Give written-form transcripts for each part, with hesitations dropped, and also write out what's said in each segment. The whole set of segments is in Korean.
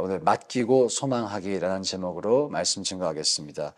오늘 맡기고 소망하기라는 제목으로 말씀 증거하겠습니다.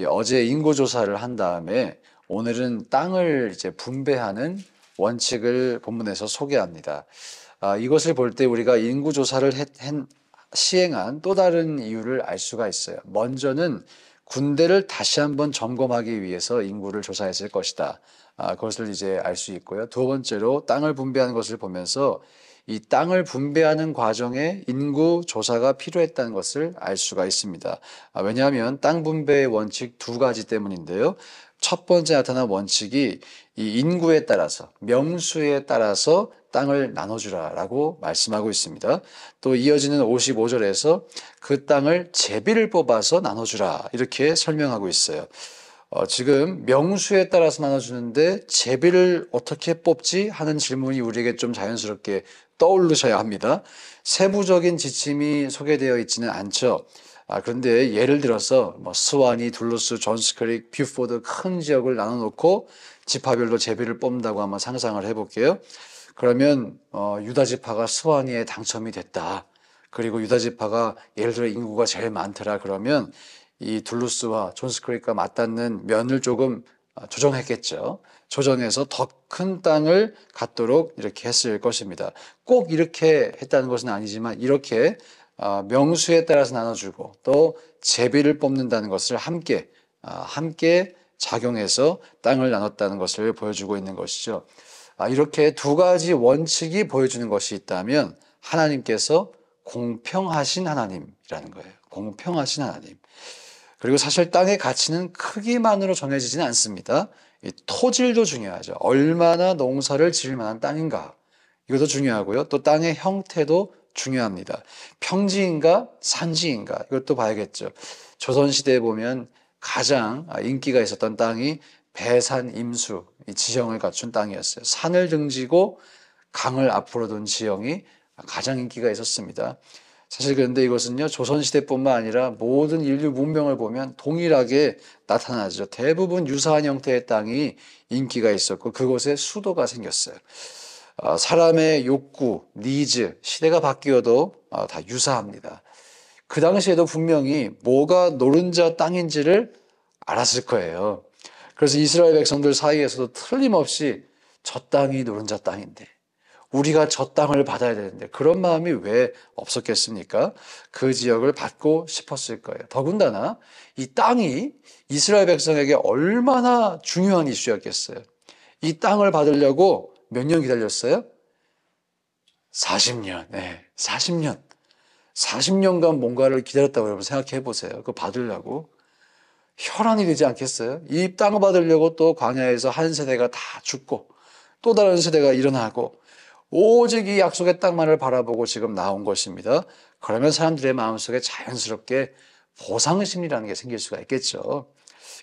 어제 인구조사를 한 다음에 오늘은 땅을 이제 분배하는 원칙을 본문에서 소개합니다. 이것을 볼 때 우리가 인구조사를 시행한 또 다른 이유를 알 수가 있어요. 먼저는 군대를 다시 한번 점검하기 위해서 인구를 조사했을 것이다. 그것을 이제 알 수 있고요. 두 번째로 땅을 분배하는 것을 보면서 이 땅을 분배하는 과정에 인구 조사가 필요했다는 것을 알 수가 있습니다. 왜냐하면 땅 분배의 원칙 두 가지 때문인데요. 첫 번째 나타난 원칙이 이 인구에 따라서, 명수에 따라서 땅을 나눠주라라고 말씀하고 있습니다. 또 이어지는 55절에서 그 땅을 제비를 뽑아서 나눠주라 이렇게 설명하고 있어요. 지금 명수에 따라서 나눠주는데 제비를 어떻게 뽑지 하는 질문이 우리에게 좀 자연스럽게 떠오르셔야 합니다. 세부적인 지침이 소개되어 있지는 않죠. 그런데 예를 들어서 스와니, 둘루스, 존스크릭, 뷰포드 큰 지역을 나눠놓고 지파별로 제비를 뽑는다고 한번 상상을 해볼게요. 그러면 유다 지파가 스와니에 당첨이 됐다. 그리고 유다 지파가 예를 들어 인구가 제일 많더라. 그러면 이 둘루스와 존스크릭과 맞닿는 면을 조금 조정했겠죠. 조정해서 더 큰 땅을 갖도록 이렇게 했을 것입니다. 꼭 이렇게 했다는 것은 아니지만 이렇게 명수에 따라서 나눠주고 또 제비를 뽑는다는 것을 함께 작용해서 땅을 나눴다는 것을 보여주고 있는 것이죠. 이렇게 두 가지 원칙이 보여주는 것이 있다면 하나님께서 공평하신 하나님이라는 거예요. 공평하신 하나님. 그리고 사실 땅의 가치는 크기만으로 정해지지는 않습니다. 이 토질도 중요하죠. 얼마나 농사를 지을 만한 땅인가. 이것도 중요하고요. 또 땅의 형태도 중요합니다. 평지인가 산지인가 이것도 봐야겠죠. 조선시대에 보면 가장 인기가 있었던 땅이 배산, 임수, 이 지형을 갖춘 땅이었어요. 산을 등지고 강을 앞으로 둔 지형이 가장 인기가 있었습니다. 사실 그런데 이것은요, 조선시대뿐만 아니라 모든 인류 문명을 보면 동일하게 나타나죠. 대부분 유사한 형태의 땅이 인기가 있었고 그곳에 수도가 생겼어요. 사람의 욕구, 니즈, 시대가 바뀌어도 다 유사합니다. 그 당시에도 분명히 뭐가 노른자 땅인지를 알았을 거예요. 그래서 이스라엘 백성들 사이에서도 틀림없이 저 땅이 노른자 땅인데 우리가 저 땅을 받아야 되는데 그런 마음이 왜 없었겠습니까? 그 지역을 받고 싶었을 거예요. 더군다나 이 땅이 이스라엘 백성에게 얼마나 중요한 이슈였겠어요. 이 땅을 받으려고 몇 년 기다렸어요? 40년. 네, 40년. 40년간 뭔가를 기다렸다고 여러분 생각해 보세요. 그거 받으려고. 혈안이 되지 않겠어요? 이 땅을 받으려고 또 광야에서 한 세대가 다 죽고 또 다른 세대가 일어나고 오직 이 약속의 땅만을 바라보고 지금 나온 것입니다. 그러면 사람들의 마음속에 자연스럽게 보상심리라는 게 생길 수가 있겠죠.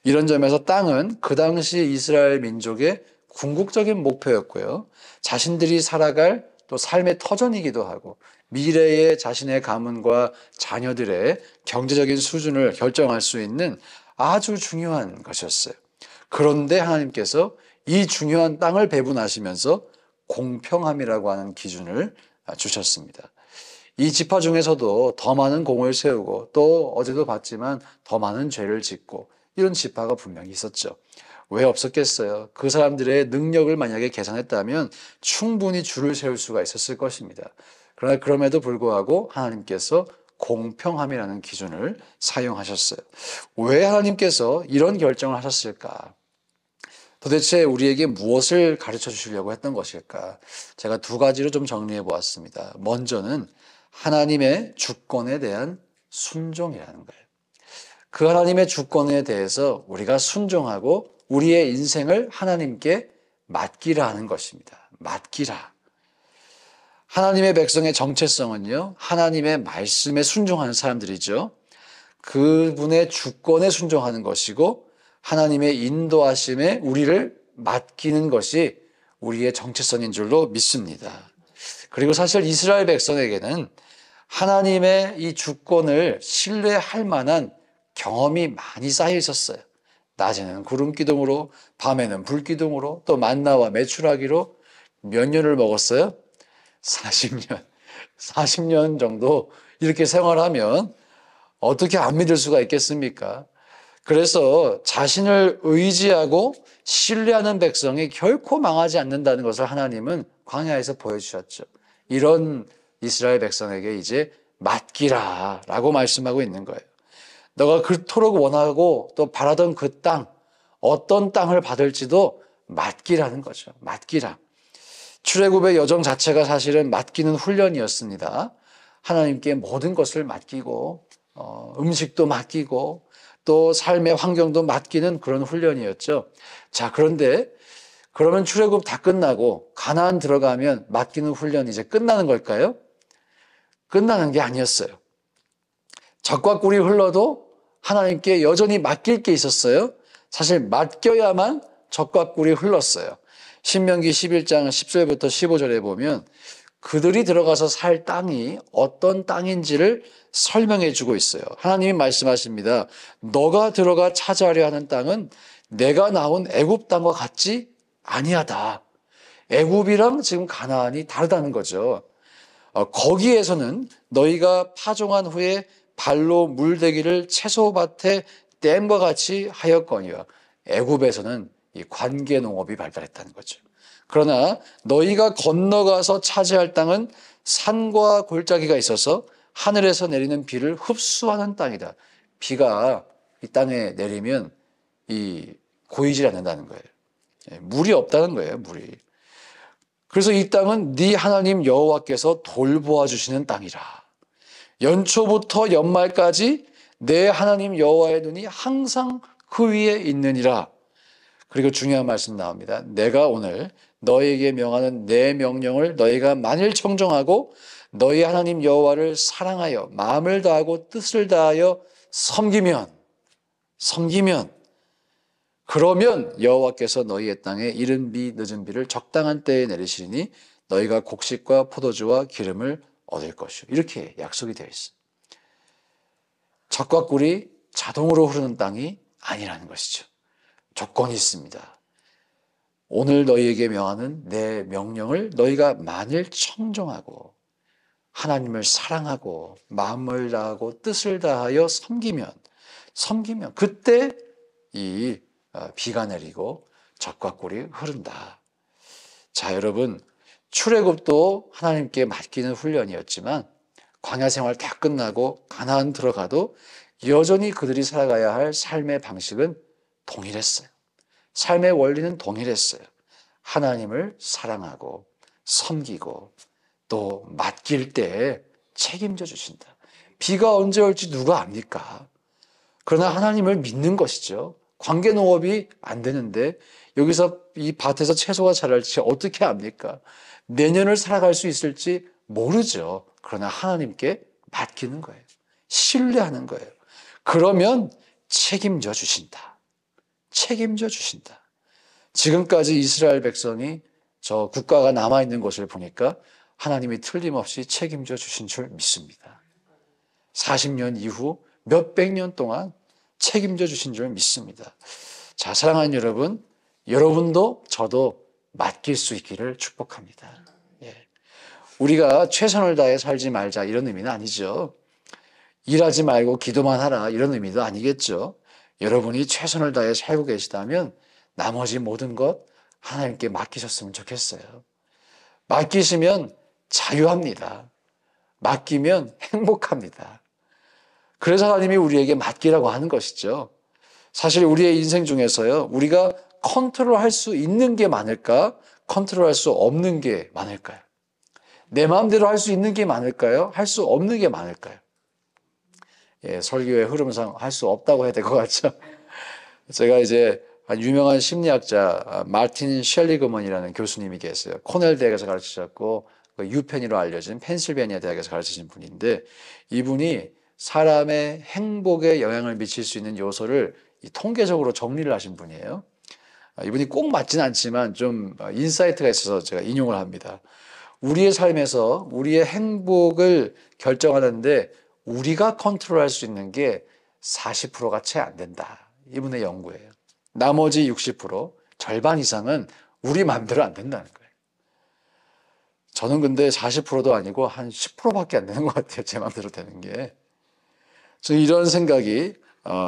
이런 점에서 땅은 그 당시 이스라엘 민족의 궁극적인 목표였고요. 자신들이 살아갈 또 삶의 터전이기도 하고 미래의 자신의 가문과 자녀들의 경제적인 수준을 결정할 수 있는 아주 중요한 것이었어요. 그런데 하나님께서 이 중요한 땅을 배분하시면서 공평함이라고 하는 기준을 주셨습니다. 이 지파 중에서도 더 많은 공을 세우고 또 어제도 봤지만 더 많은 죄를 짓고 이런 지파가 분명히 있었죠. 왜 없었겠어요? 그 사람들의 능력을 만약에 계산했다면 충분히 줄을 세울 수가 있었을 것입니다. 그러나 그럼에도 불구하고 하나님께서 공평함이라는 기준을 사용하셨어요. 왜 하나님께서 이런 결정을 하셨을까? 도대체 우리에게 무엇을 가르쳐 주시려고 했던 것일까? 제가 두 가지로 좀 정리해 보았습니다. 먼저는 하나님의 주권에 대한 순종이라는 거예요. 그 하나님의 주권에 대해서 우리가 순종하고 우리의 인생을 하나님께 맡기라 하는 것입니다. 맡기라. 하나님의 백성의 정체성은요, 하나님의 말씀에 순종하는 사람들이죠. 그분의 주권에 순종하는 것이고 하나님의 인도하심에 우리를 맡기는 것이 우리의 정체성인 줄로 믿습니다. 그리고 사실 이스라엘 백성에게는 하나님의 이 주권을 신뢰할 만한 경험이 많이 쌓여 있었어요. 낮에는 구름 기둥으로, 밤에는 불 기둥으로, 또 만나와 메추라기로 몇 년을 먹었어요? 40년. 40년 정도 이렇게 생활하면 어떻게 안 믿을 수가 있겠습니까? 그래서 자신을 의지하고 신뢰하는 백성이 결코 망하지 않는다는 것을 하나님은 광야에서 보여주셨죠. 이런 이스라엘 백성에게 이제 맡기라 라고 말씀하고 있는 거예요. 너가 그토록 원하고 또 바라던 그 땅, 어떤 땅을 받을지도 맡기라는 거죠. 맡기라. 출애굽의 여정 자체가 사실은 맡기는 훈련이었습니다. 하나님께 모든 것을 맡기고 음식도 맡기고 또 삶의 환경도 맡기는 그런 훈련이었죠. 자, 그런데 그러면 출애굽 다 끝나고 가나안 들어가면 맡기는 훈련이 이제 끝나는 걸까요? 끝나는 게 아니었어요. 젖과 꿀이 흘러도 하나님께 여전히 맡길 게 있었어요. 사실 맡겨야만 젖과 꿀이 흘렀어요. 신명기 11장 10절부터 15절에 보면 그들이 들어가서 살 땅이 어떤 땅인지를 설명해 주고 있어요. 하나님이 말씀하십니다. 너가 들어가 차지하려 하는 땅은 내가 나온 애굽 땅과 같지 아니하다. 애굽이랑 지금 가나안이 다르다는 거죠. 거기에서는 너희가 파종한 후에 발로 물대기를 채소밭에 댐과 같이 하였거니와 애굽에서는 이 관계 농업이 발달했다는 거죠. 그러나 너희가 건너가서 차지할 땅은 산과 골짜기가 있어서 하늘에서 내리는 비를 흡수하는 땅이다. 비가 이 땅에 내리면 고이질 않는다는 거예요. 물이 없다는 거예요, 물이. 그래서 이 땅은 네 하나님 여호와께서 돌보아 주시는 땅이라. 연초부터 연말까지 내 하나님 여호와의 눈이 항상 그 위에 있느니라. 그리고 중요한 말씀 나옵니다. 내가 오늘 너희에게 명하는 내 명령을 너희가 만일 청정하고 너희 하나님 여호와를 사랑하여 마음을 다하고 뜻을 다하여 섬기면 그러면 여호와께서 너희의 땅에 이른 비 늦은 비를 적당한 때에 내리시리니 너희가 곡식과 포도주와 기름을 얻을 것이요. 이렇게 약속이 되어 있어요. 젖과 꿀이 자동으로 흐르는 땅이 아니라는 것이죠. 조건이 있습니다. 오늘 너희에게 명하는 내 명령을 너희가 만일 청정하고 하나님을 사랑하고 마음을 다하고 뜻을 다하여 섬기면 그때 이 비가 내리고 젖과 꿀이 흐른다. 자, 여러분, 출애굽도 하나님께 맡기는 훈련이었지만 광야 생활 다 끝나고 가나안 들어가도 여전히 그들이 살아가야 할 삶의 방식은 동일했어요. 삶의 원리는 동일했어요. 하나님을 사랑하고 섬기고 또 맡길 때 책임져 주신다. 비가 언제 올지 누가 압니까? 그러나 하나님을 믿는 것이죠. 관계 농업이 안 되는데 여기서 이 밭에서 채소가 자랄지 어떻게 압니까? 내년을 살아갈 수 있을지 모르죠. 그러나 하나님께 맡기는 거예요. 신뢰하는 거예요. 그러면 책임져 주신다. 책임져 주신다. 지금까지 이스라엘 백성이 저 국가가 남아있는 것을 보니까 하나님이 틀림없이 책임져 주신 줄 믿습니다. 40년 이후 몇백 년 동안 책임져 주신 줄 믿습니다. 자, 사랑하는 여러분, 여러분도 저도 맡길 수 있기를 축복합니다. 우리가 최선을 다해 살지 말자 이런 의미는 아니죠. 일하지 말고 기도만 하라 이런 의미도 아니겠죠. 여러분이 최선을 다해 살고 계시다면 나머지 모든 것 하나님께 맡기셨으면 좋겠어요. 맡기시면 자유합니다. 맡기면 행복합니다. 그래서 하나님이 우리에게 맡기라고 하는 것이죠. 사실 우리의 인생 중에서요, 우리가 컨트롤할 수 있는 게 많을까? 컨트롤할 수 없는 게 많을까요? 내 마음대로 할 수 있는 게 많을까요? 할 수 없는 게 많을까요? 설교의 흐름상 할 수 없다고 해야 될 것 같죠? 제가 이제 유명한 심리학자 마틴 셜리그먼이라는 교수님이 계세요. 코넬 대학에서 가르치셨고 유펜이로 알려진 펜실베니아 대학에서 가르치신 분인데 이분이 사람의 행복에 영향을 미칠 수 있는 요소를 통계적으로 정리를 하신 분이에요. 이분이 꼭 맞지는 않지만 좀 인사이트가 있어서 제가 인용을 합니다. 우리의 삶에서 우리의 행복을 결정하는데 우리가 컨트롤할 수 있는 게 40%가 채 안 된다. 이분의 연구예요. 나머지 60%, 절반 이상은 우리 마음대로 안 된다는 거예요. 저는 근데 40%도 아니고 한 10%밖에 안 되는 것 같아요. 제 마음대로 되는 게. 저는 이런 생각이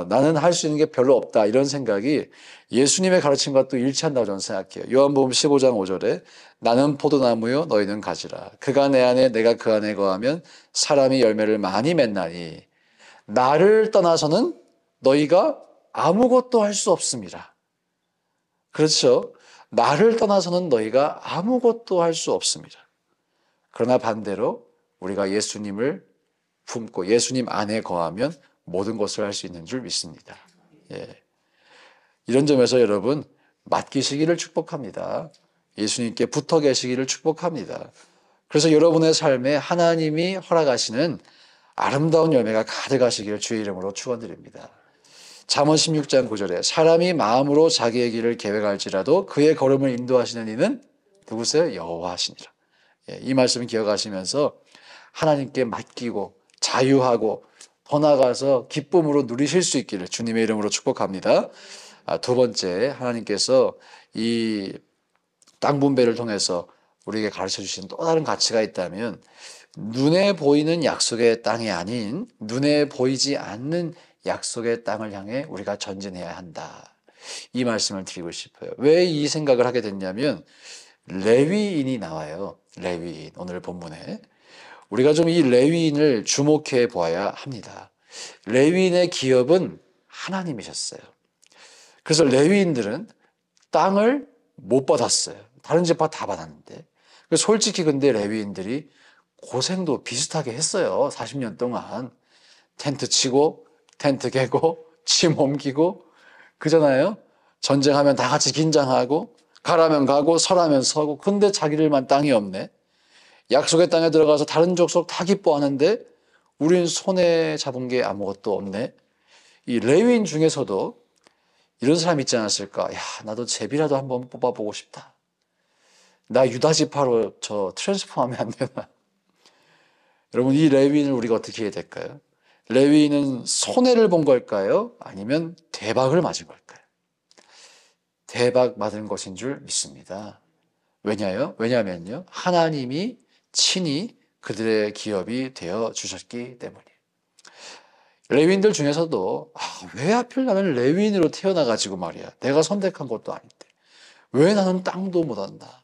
나는 할 수 있는 게 별로 없다. 이런 생각이 예수님의 가르침과 또 일치한다고 저는 생각해요. 요한복음 15장 5절에 나는 포도나무요 너희는 가지라. 그가 내 안에 내가 그 안에 거하면 사람이 열매를 많이 맺나니 나를 떠나서는 너희가 아무것도 할 수 없습니다. 그렇죠? 나를 떠나서는 너희가 아무것도 할 수 없습니다. 그러나 반대로 우리가 예수님을 품고 예수님 안에 거하면 모든 것을 할 수 있는 줄 믿습니다. 예. 이런 점에서 여러분 맡기시기를 축복합니다. 예수님께 붙어 계시기를 축복합니다. 그래서 여러분의 삶에 하나님이 허락하시는 아름다운 열매가 가득하시기를 주의 이름으로 축원드립니다. 잠언 16장 9절에 사람이 마음으로 자기의 길을 계획할지라도 그의 걸음을 인도하시는 이는 누구세요? 여호와시니라. 예, 이 말씀을 기억하시면서 하나님께 맡기고 자유하고 더 나아가서 기쁨으로 누리실 수 있기를 주님의 이름으로 축복합니다. 두 번째, 하나님께서 이 땅 분배를 통해서 우리에게 가르쳐 주신 또 다른 가치가 있다면 눈에 보이는 약속의 땅이 아닌 눈에 보이지 않는 약속의 땅을 향해 우리가 전진해야 한다. 이 말씀을 드리고 싶어요. 왜 이 생각을 하게 됐냐면 레위인이 나와요. 레위인, 오늘 본문에. 우리가 좀 이 레위인을 주목해 보아야 합니다. 레위인의 기업은 하나님이셨어요. 그래서 레위인들은 땅을 못 받았어요. 다른 지파 다 받았는데. 솔직히 근데 레위인들이 고생도 비슷하게 했어요. 40년 동안. 텐트 치고, 텐트 개고, 짐 옮기고, 그잖아요. 전쟁하면 다 같이 긴장하고, 가라면 가고, 서라면 서고, 근데 자기들만 땅이 없네. 약속의 땅에 들어가서 다른 족속 다 기뻐하는데 우린 손에 잡은 게 아무것도 없네. 이 레위인 중에서도 이런 사람이 있지 않았을까? 야, 나도 제비라도 한번 뽑아보고 싶다. 나 유다 지파로 저 트랜스포하면 안 되나? 여러분, 이 레위인을 우리가 어떻게 해야 될까요? 레위인은 손해를 본 걸까요? 아니면 대박을 맞은 걸까요? 대박 맞은 것인 줄 믿습니다. 왜냐하면요. 하나님이 친히 그들의 기업이 되어 주셨기 때문이에요. 레위인들 중에서도 왜 하필 나는 레위인으로 태어나가지고 말이야. 내가 선택한 것도 아닌데. 왜 나는 땅도 못 얻나.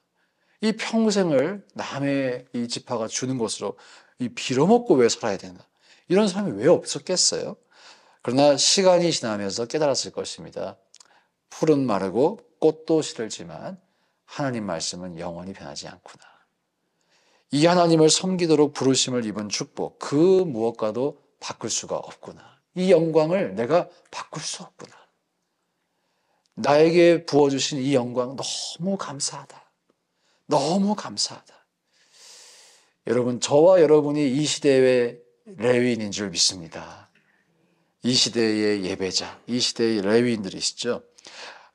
이 평생을 남의 이 지파가 주는 것으로 이 빌어먹고 왜 살아야 되나. 이런 사람이 왜 없었겠어요? 그러나 시간이 지나면서 깨달았을 것입니다. 풀은 마르고 꽃도 시들지만 하나님 말씀은 영원히 변하지 않구나. 이 하나님을 섬기도록 부르심을 입은 축복, 그 무엇과도 바꿀 수가 없구나. 이 영광을 내가 바꿀 수 없구나. 나에게 부어주신 이 영광 너무 감사하다. 너무 감사하다. 여러분, 저와 여러분이 이 시대의 레위인인 줄 믿습니다. 이 시대의 예배자, 이 시대의 레위인들이시죠.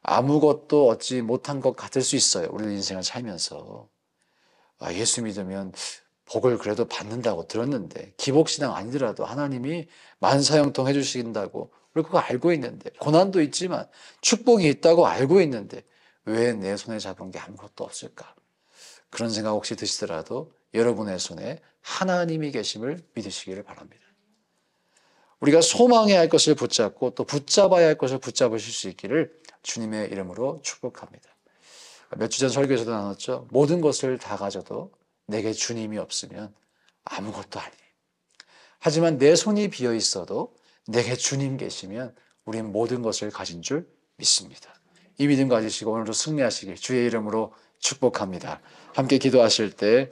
아무것도 얻지 못한 것 같을 수 있어요. 우리 인생을 살면서. 예수 믿으면 복을 그래도 받는다고 들었는데, 기복신앙 아니더라도 하나님이 만사형통 해주신다고 우리 그거 알고 있는데, 고난도 있지만 축복이 있다고 알고 있는데 왜 내 손에 잡은 게 아무것도 없을까? 그런 생각 혹시 드시더라도 여러분의 손에 하나님이 계심을 믿으시기를 바랍니다. 우리가 소망해야 할 것을 붙잡고 또 붙잡아야 할 것을 붙잡으실 수 있기를 주님의 이름으로 축복합니다. 몇 주 전 설교에서도 나눴죠. 모든 것을 다 가져도 내게 주님이 없으면 아무것도 아니에요. 하지만 내 손이 비어 있어도 내게 주님 계시면 우린 모든 것을 가진 줄 믿습니다. 이 믿음 가지시고 오늘도 승리하시길 주의 이름으로 축복합니다. 함께 기도하실 때